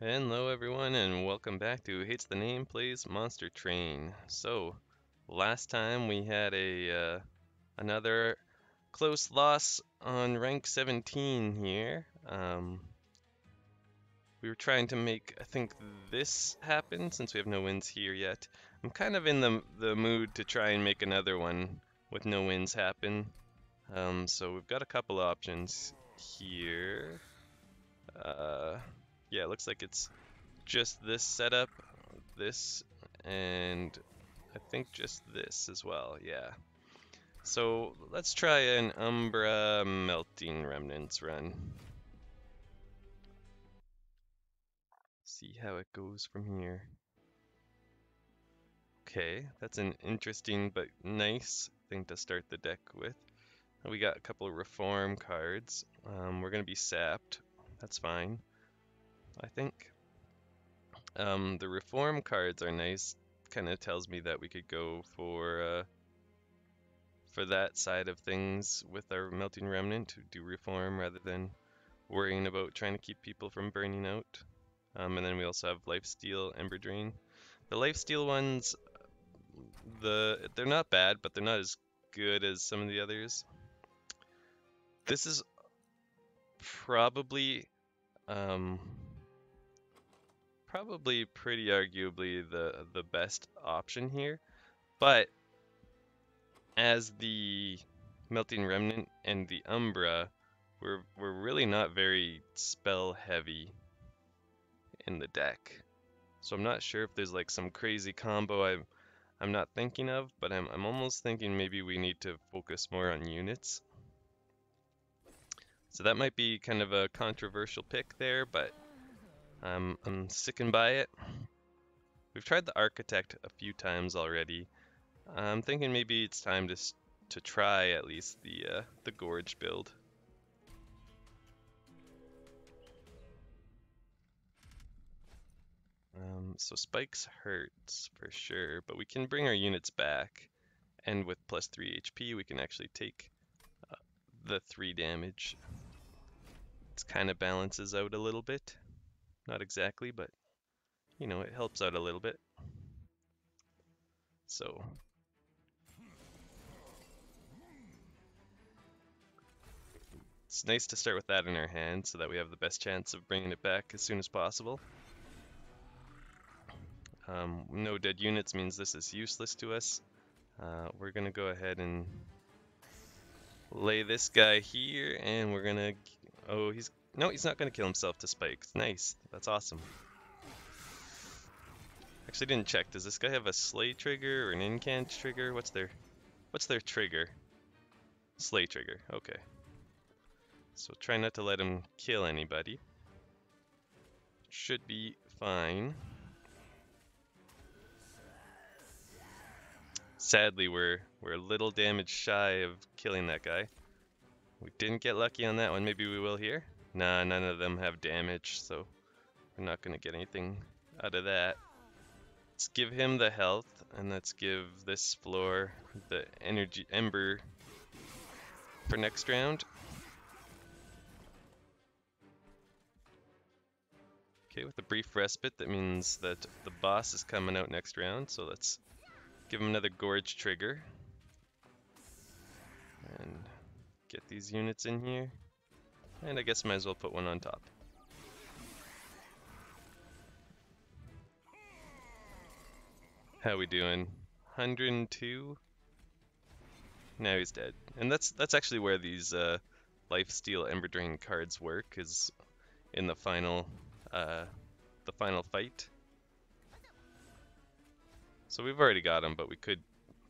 Hello everyone and welcome back to Hates the Name Plays Monster Train. So, last time we had another close loss on rank 17 here. We were trying to make, I think, this happen since we have no wins here yet. I'm kind of in the mood to try and make another one with no wins happen. So we've got a couple options here. Uh, yeah, it looks like it's just this setup, this, and I think just this as well, yeah. So let's try an Umbra Melting Remnants run. See how it goes from here. Okay, that's an interesting but nice thing to start the deck with. We got a couple of Reform cards. We're going to be sapped. That's fine, I think. The Reform cards are nice. Kind of tells me that we could go for that side of things with our Melting Remnant to do Reform rather than worrying about trying to keep people from burning out. And then we also have Lifesteal, Ember Drain. The Lifesteal ones, they're not bad, but they're not as good as some of the others. This is probably um, probably pretty arguably the best option here, but as the Melting Remnant and the Umbra, we're really not very spell heavy in the deck. So I'm not sure if there's like some crazy combo I'm not thinking of, but I'm almost thinking maybe we need to focus more on units. So that might be kind of a controversial pick there, but I'm sticking by it. We've tried the Architect a few times already. I'm thinking maybe it's time to try at least the Gorge build. So spikes hurts for sure, but we can bring our units back, and with plus 3 HP we can actually take the 3 damage. It kind of balances out a little bit. Not exactly, but you know, it helps out a little bit. So it's nice to start with that in our hand so that we have the best chance of bringing it back as soon as possible. No dead units means this is useless to us. We're gonna go ahead and lay this guy here, and we're gonna... Oh, no, he's not gonna kill himself to spikes. Nice, that's awesome. Actually, didn't check. Does this guy have a slay trigger or an incant trigger? What's their trigger? Slay trigger. Okay. So try not to let him kill anybody. Should be fine. Sadly, we're a little damage shy of killing that guy. We didn't get lucky on that one. Maybe we will here. Nah, none of them have damage, so we're not gonna get anything out of that. Let's give him the health, and let's give this floor the energy ember for next round. Okay, with a brief respite, that means that the boss is coming out next round, so let's give him another Gorge trigger. And get these units in here. And I guess might as well put one on top. How we doing? 102? Now he's dead. And that's actually where these Lifesteal Ember Drain cards work, is in the final fight. So we've already got him, but we could,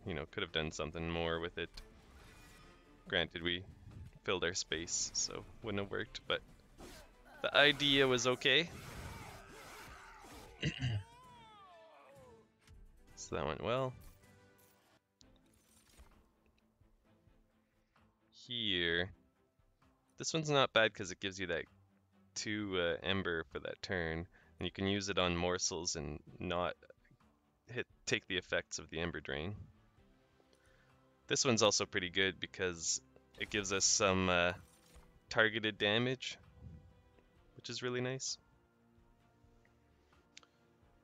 you know, could have done something more with it. Granted, we filled our space, so wouldn't have worked, but the idea was okay. So that went well. Here, this one's not bad because it gives you that 2 ember for that turn, and you can use it on morsels and not take the effects of the ember drain. This one's also pretty good because it gives us some targeted damage, which is really nice.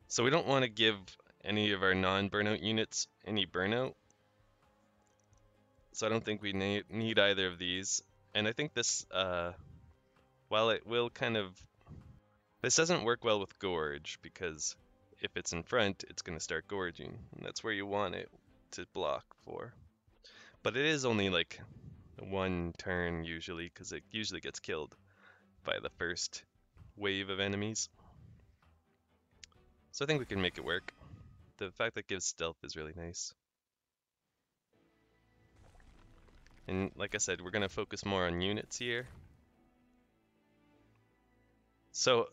So we don't want to give any of our non-burnout units any burnout. So I don't think we need either of these. And I think this, while it will kind of, this doesn't work well with Gorge because if it's in front, it's going to start gorging. And that's where you want it to block for. But it is only like one turn usually because it usually gets killed by the first wave of enemies. So I think we can make it work. The fact that it gives stealth is really nice. And like I said, we're going to focus more on units here. So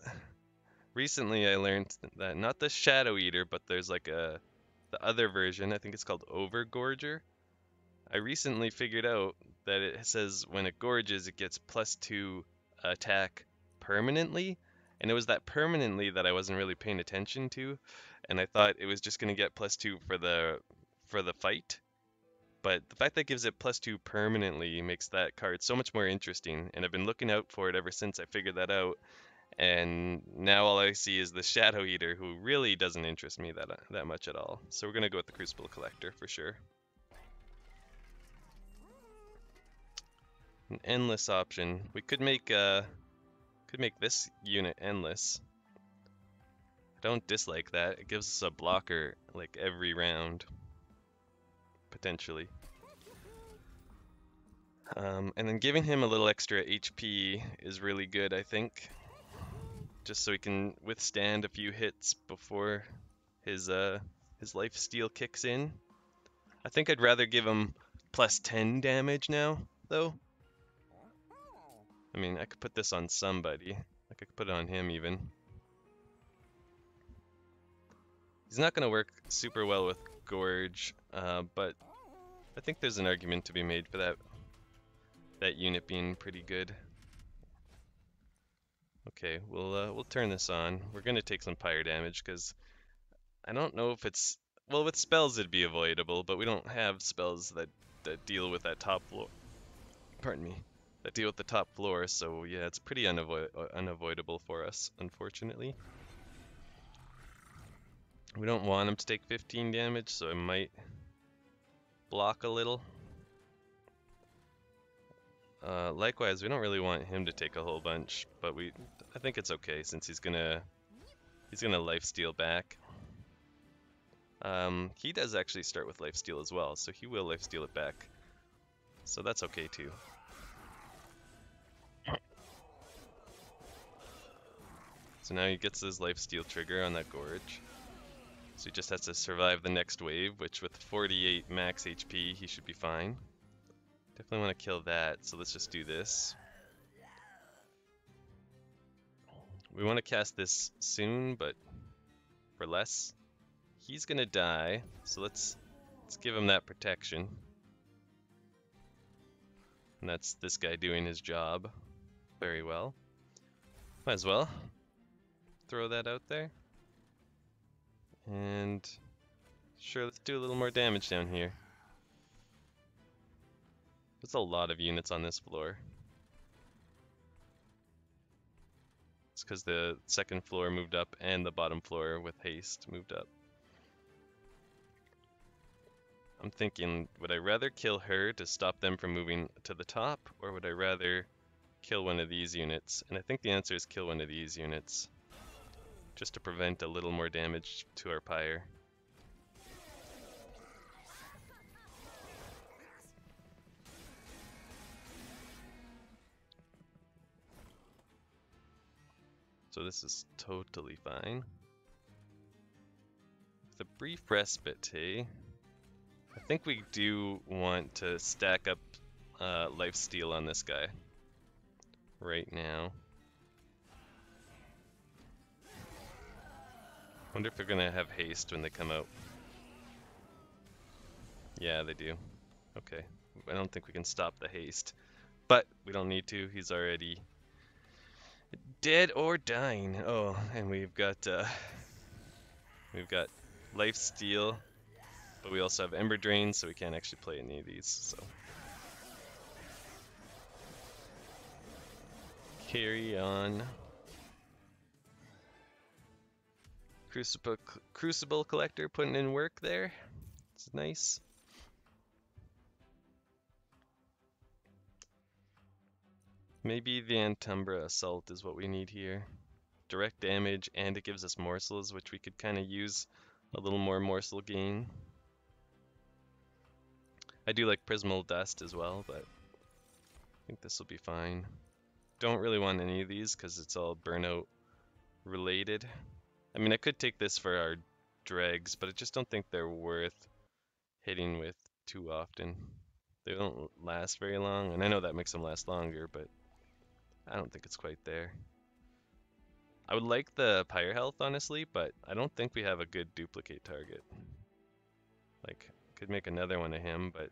recently I learned that not the Shadow Eater, but there's like the other version, I think it's called Overgorger. I recently figured out that it says when it gorges, it gets +2 attack permanently. And it was that permanently that I wasn't really paying attention to. And I thought it was just going to get +2 for the fight. But the fact that it gives it +2 permanently makes that card so much more interesting. And I've been looking out for it ever since I figured that out. And now all I see is the Shadow Eater, who really doesn't interest me that much at all. So we're going to go with the Crucible Collector for sure. An endless option. We could make this unit endless. I don't dislike that. It gives us a blocker like every round, potentially. And then giving him a little extra HP is really good, I think. Just so he can withstand a few hits before his life steal kicks in. I think I'd rather give him +10 damage now, though. I mean, I could put this on somebody. I could put it on him even. He's not going to work super well with Gorge, but I think there's an argument to be made for that unit being pretty good. Okay, we'll turn this on. We're going to take some pyre damage because I don't know if it's, well, with spells it'd be avoidable, but we don't have spells that deal with that top floor. Pardon me. That deal with the top floor, so yeah, it's pretty unavoidable for us, unfortunately. We don't want him to take 15 damage, so I might block a little. Likewise, we don't really want him to take a whole bunch, but I think it's okay since he's gonna lifesteal back. He does actually start with lifesteal as well, so he will lifesteal it back. So that's okay too. So now he gets his lifesteal trigger on that Gorge. So he just has to survive the next wave, which with 48 max HP, he should be fine. Definitely want to kill that, so let's just do this. We want to cast this soon, but for less. He's gonna die, so let's give him that protection. And that's this guy doing his job very well. Might as well throw that out there. And sure, let's do a little more damage down here. There's a lot of units on this floor. It's because the second floor moved up and the bottom floor with haste moved up. I'm thinking, would I rather kill her to stop them from moving to the top, or would I rather kill one of these units? And I think the answer is kill one of these units, just to prevent a little more damage to our pyre. So this is totally fine. With a brief respite, hey? I think we do want to stack up lifesteal on this guy right now. Wonder if they're gonna have haste when they come out. Yeah, they do. Okay. I don't think we can stop the haste, but we don't need to. He's already dead or dying. Oh, and we've got lifesteal, but we also have Ember Drain, so we can't actually play any of these. So carry on. Crucible Collector putting in work there. It's nice. Maybe the Antumbra Assault is what we need here. Direct damage, and it gives us morsels, which we could kind of use a little more morsel gain. I do like Prismal Dust as well, but I think this will be fine. Don't really want any of these because it's all burnout related. I mean, I could take this for our dregs, but I just don't think they're worth hitting with too often. They don't last very long, and I know that makes them last longer, but I don't think it's quite there. I would like the Pyre Health, honestly, but I don't think we have a good duplicate target. Like, could make another one of him, but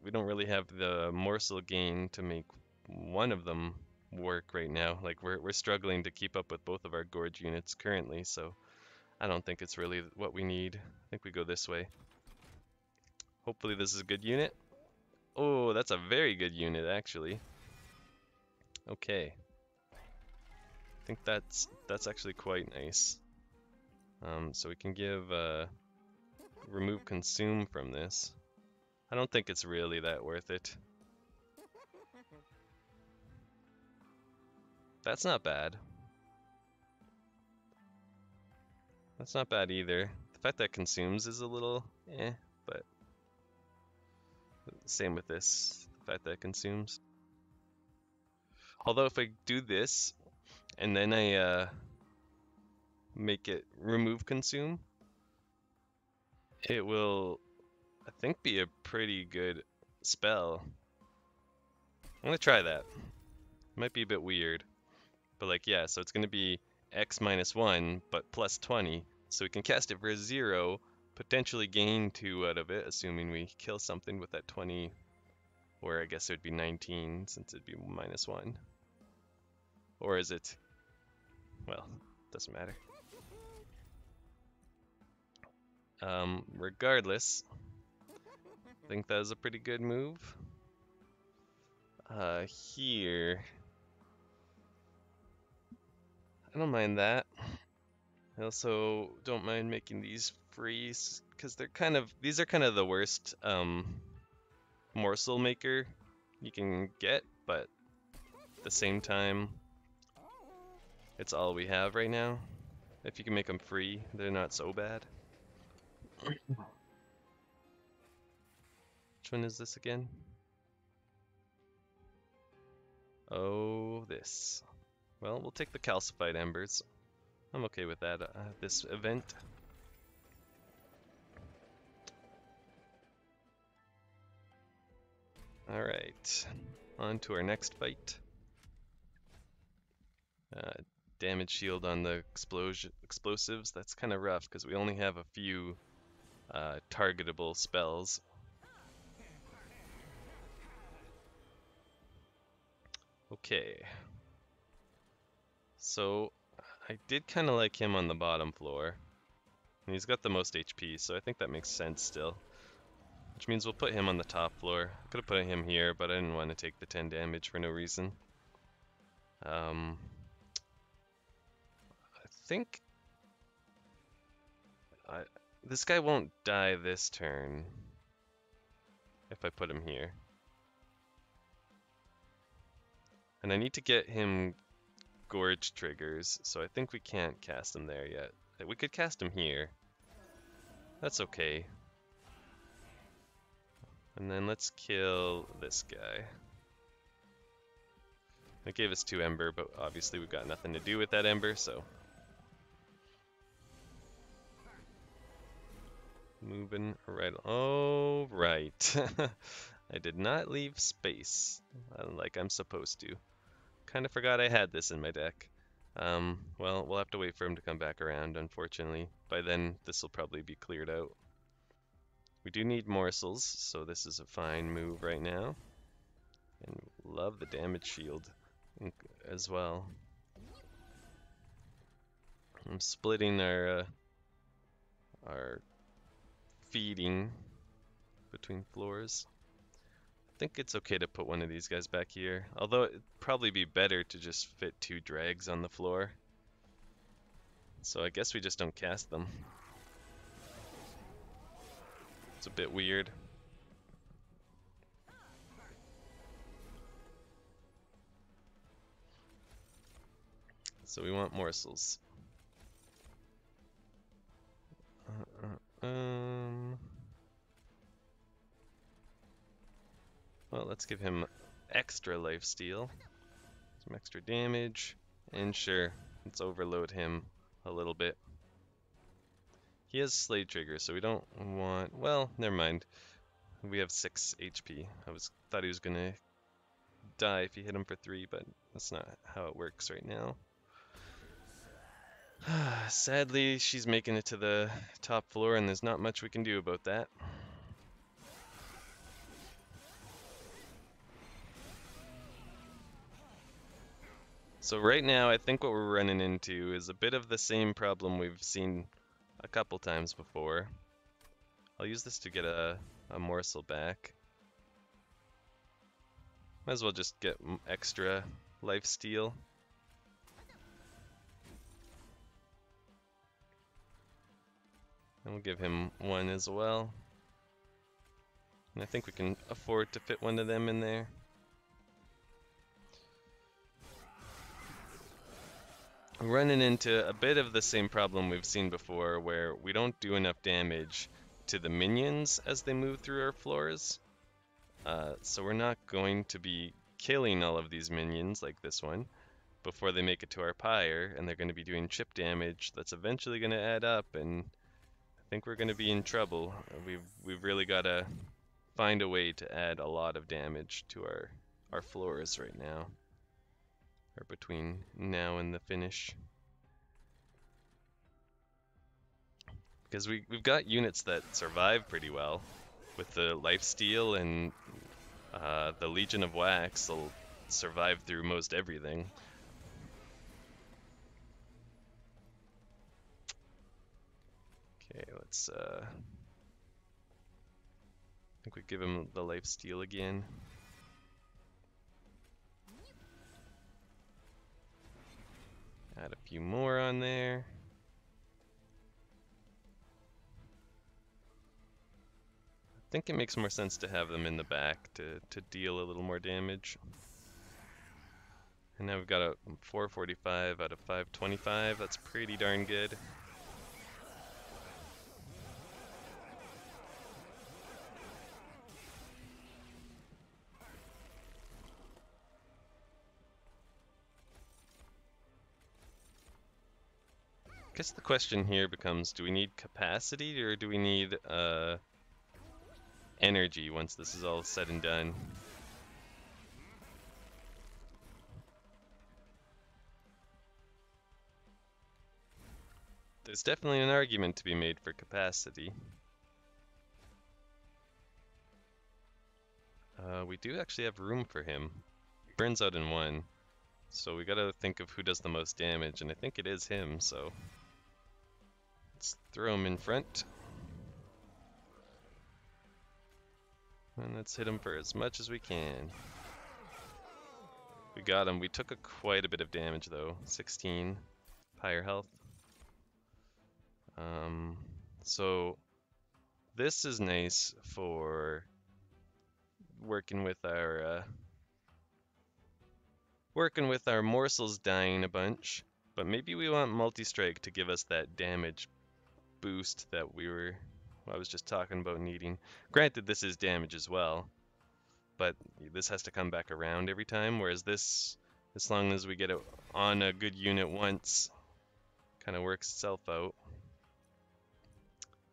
we don't really have the morsel gain to make one of them work right now. Like, we're struggling to keep up with both of our Gorge units currently, so I don't think it's really what we need. I think we go this way. Hopefully this is a good unit. Oh, that's a very good unit, actually. Okay. I think that's actually quite nice. So we can give remove consume from this. I don't think it's really that worth it. That's not bad. That's not bad either. The fact that consumes is a little but same with this. The fact that it consumes. Although if I do this and then I make it remove consume, it will, I think, be a pretty good spell. I'm gonna try that. Might be a bit weird, but like, yeah, so it's gonna be X minus 1, but plus 20. So we can cast it for 0, potentially gain 2 out of it, assuming we kill something with that 20, or I guess it would be 19 since it'd be minus 1. Or is it? Well, doesn't matter. Regardless, I think that was a pretty good move. Here, I don't mind that. I also don't mind making these freeze because these are kind of the worst morsel maker you can get, but at the same time, it's all we have right now. If you can make them free, they're not so bad. Which one is this again? Oh, this. Well, we'll take the calcified embers. I'm okay with that, this event. Alright, on to our next fight. Damage shield on the explosives. That's kind of rough because we only have a few targetable spells. Okay. So I did kind of like him on the bottom floor. And he's got the most HP, so I think that makes sense still. Which means we'll put him on the top floor. I could have put him here, but I didn't want to take the 10 damage for no reason. I think this guy won't die this turn if I put him here. And I need to get him Gorge triggers, so I think we can't cast him there yet. We could cast him here. That's okay. And then let's kill this guy. It gave us 2 Ember, but obviously we've got nothing to do with that Ember, so. Moving right. Oh, right. I did not leave space like I'm supposed to. Kind of forgot I had this in my deck. Well, we'll have to wait for him to come back around, unfortunately. By then, this will probably be cleared out. We do need morsels, so this is a fine move right now. And love the damage shield as well. I'm splitting our feeding between floors. I think it's okay to put one of these guys back here, although it'd probably be better to just fit 2 drags on the floor. So I guess we just don't cast them. It's a bit weird. So we want morsels. Well, let's give him extra lifesteal, some extra damage, and sure, let's overload him a little bit. He has Slade Trigger, so we don't want... Well, never mind. We have 6 HP. Thought he was gonna die if you hit him for 3, but that's not how it works right now. Sadly, she's making it to the top floor, and there's not much we can do about that. So right now, I think what we're running into is a bit of the same problem we've seen a couple times before. I'll use this to get a morsel back. Might as well just get extra life steal. And we'll give him 1 as well. And I think we can afford to fit 1 of them in there. I'm running into a bit of the same problem we've seen before, where we don't do enough damage to the minions as they move through our floors. So we're not going to be killing all of these minions like this one before they make it to our pyre, and they're going to be doing chip damage that's eventually going to add up, and I think we're going to be in trouble. We've really got to find a way to add a lot of damage to our floors right now, or between now and the finish. Because we've got units that survive pretty well with the lifesteal, and the Legion of Wax will survive through most everything. Okay, let's I think we give him the lifesteal again. Add a few more on there. I think it makes more sense to have them in the back to deal a little more damage. And now we've got a 445 out of 525. That's pretty darn good. I guess the question here becomes, do we need capacity or do we need energy once this is all said and done? There's definitely an argument to be made for capacity. We do actually have room for him. He burns out in 1, so we gotta think of who does the most damage, and I think it is him, so let's throw him in front. And let's hit him for as much as we can. We got him. We took quite a bit of damage though. 16 pyre health. So this is nice for working with our morsels dying a bunch, but maybe we want multi-strike to give us that damage boost that I was just talking about needing. Granted, this is damage as well, but this has to come back around every time, whereas this, as long as we get it on a good unit once, kind of works itself out.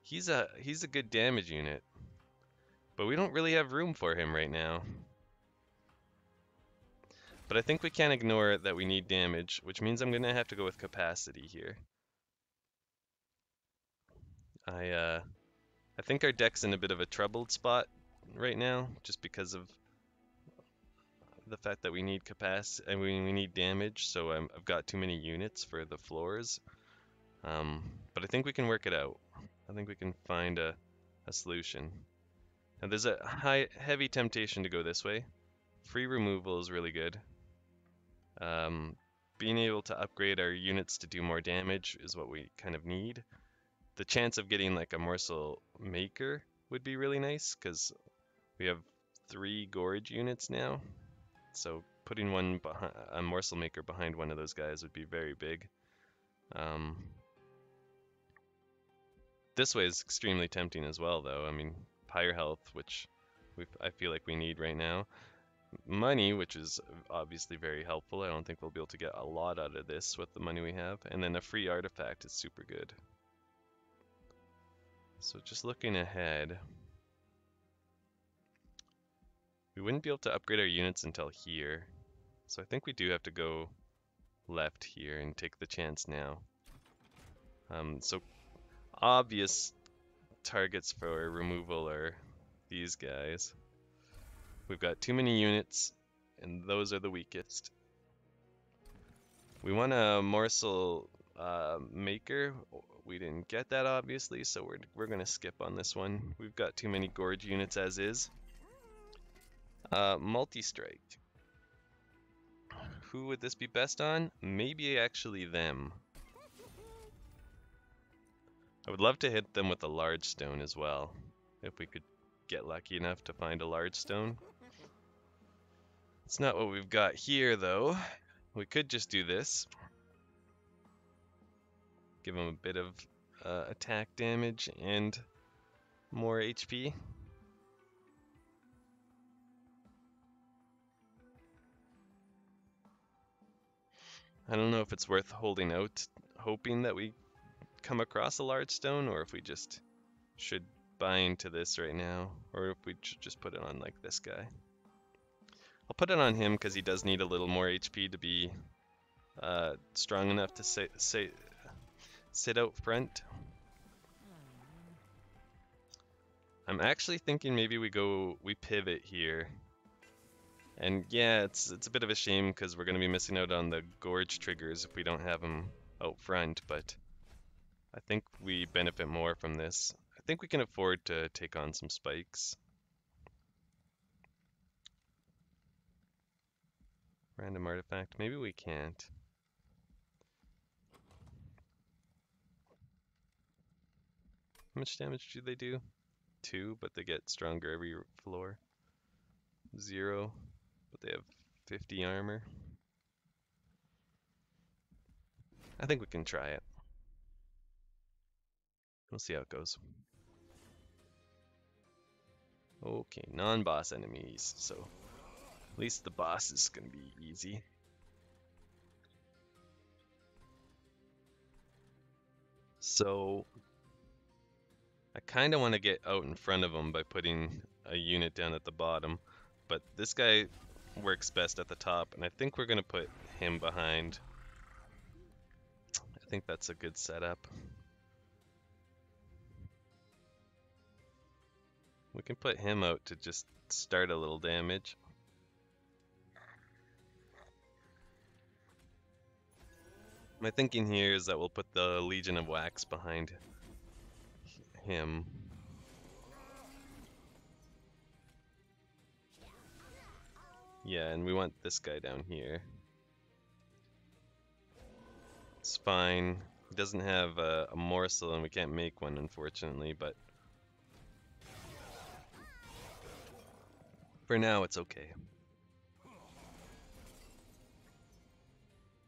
He's a good damage unit, but we don't really have room for him right now. But I think we can't ignore that we need damage, which means I'm going to have to go with capacity here. I think our deck's in a bit of a troubled spot right now, just because of the fact that we need capacity and we need damage, so I've got too many units for the floors. But I think we can work it out. I think we can find a solution. Now there's a heavy temptation to go this way. Free removal is really good. being able to upgrade our units to do more damage is what we kind of need. The chance of getting like a morsel maker would be really nice because we have 3 gorge units now. So putting one behind a morsel maker behind one of those guys would be very big. This way is extremely tempting as well, though. I mean, higher health, which I feel like we need right now. Money, which is obviously very helpful. I don't think we'll be able to get a lot out of this with the money we have. And then a free artifact is super good. So just looking ahead, we wouldn't be able to upgrade our units until here. So I think we do have to go left here and take the chance now. So obvious targets for removal are these guys. We've got too many units, and those are the weakest. We want a morsel maker. We didn't get that, obviously, so we're gonna skip on this one. We've got too many gorge units as is. Multi-strike. Who would this be best on? Maybe actually them. I would love to hit them with a large stone as well, if we could get lucky enough to find a large stone. It's not what we've got here, though. We could just do this. Give them a bit of attack damage and more HP. I don't know if it's worth holding out, hoping that we come across a large stone, or if we just should buy into this right now, or if we should just put it on like this guy. I'll put it on him because he does need a little more HP to be strong enough to sit out front. I'm actually thinking maybe we pivot here. And yeah, it's a bit of a shame because we're going to be missing out on the gorge triggers if we don't have them out front, but I think we benefit more from this. I think we can afford to take on some spikes. Random artifact, maybe we can't. How much damage do they do? 2, but they get stronger every floor. 0, but they have 50 armor. I think we can try it. We'll see how it goes. Okay, non-boss enemies, so at least the boss is gonna be easy. So I kind of want to get out in front of him by putting a unit down at the bottom, but this guy works best at the top, and I think we're gonna put him behind. I think that's a good setup. We can put him out to just start a little damage. My thinking here is that we'll put the Legion of Wax behind him. Yeah, and we want this guy down here. It's fine. He doesn't have a morsel and we can't make one, unfortunately, but for now it's okay.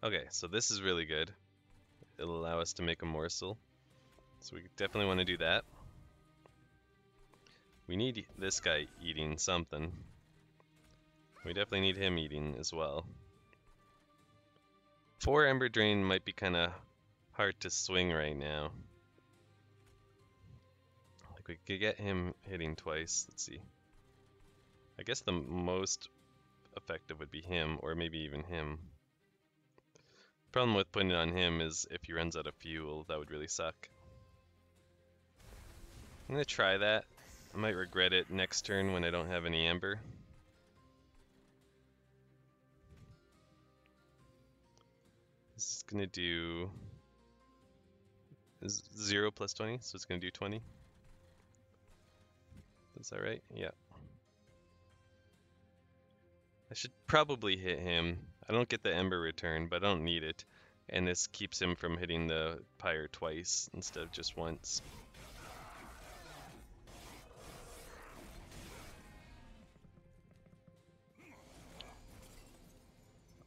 Okay, so this is really good. It'll allow us to make a morsel. So we definitely want to do that. We need this guy eating something. We definitely need him eating as well. 4 Ember Drain might be kind of hard to swing right now. Like we could get him hitting twice. Let's see. I guess the most effective would be him, or maybe even him. Problem with putting it on him is if he runs out of fuel, that would really suck. I'm gonna try that. I might regret it next turn when I don't have any Ember. This is gonna do 0 plus 20, so it's gonna do 20. Is that right? Yeah. I should probably hit him. I don't get the Ember return, but I don't need it. And this keeps him from hitting the pyre twice instead of just once.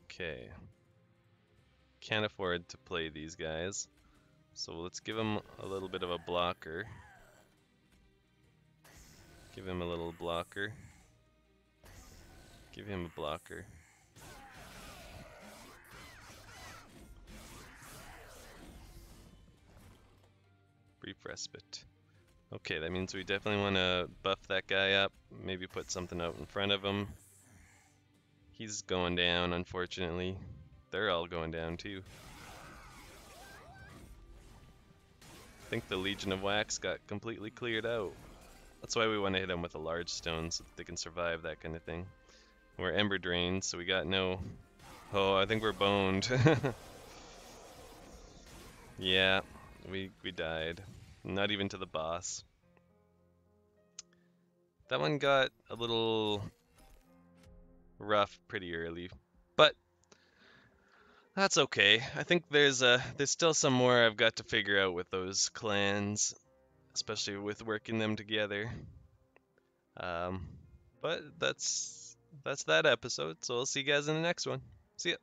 Okay. Can't afford to play these guys. So let's give him a little bit of a blocker. Give him a little blocker. Give him a blocker. Brief respite. Okay, that means we definitely want to buff that guy up. Maybe put something out in front of him. He's going down, unfortunately. They're all going down too. I think the Legion of Wax got completely cleared out. That's why we want to hit them with a large stone so that they can survive that kind of thing. We're Ember drained, so we got no... Oh, I think we're boned. Yeah, we died. Not even to the boss. That one got a little rough pretty early, but that's okay. I think there's still some more I've got to figure out with those clans, especially with working them together. But that's that episode. So I'll see you guys in the next one. See ya.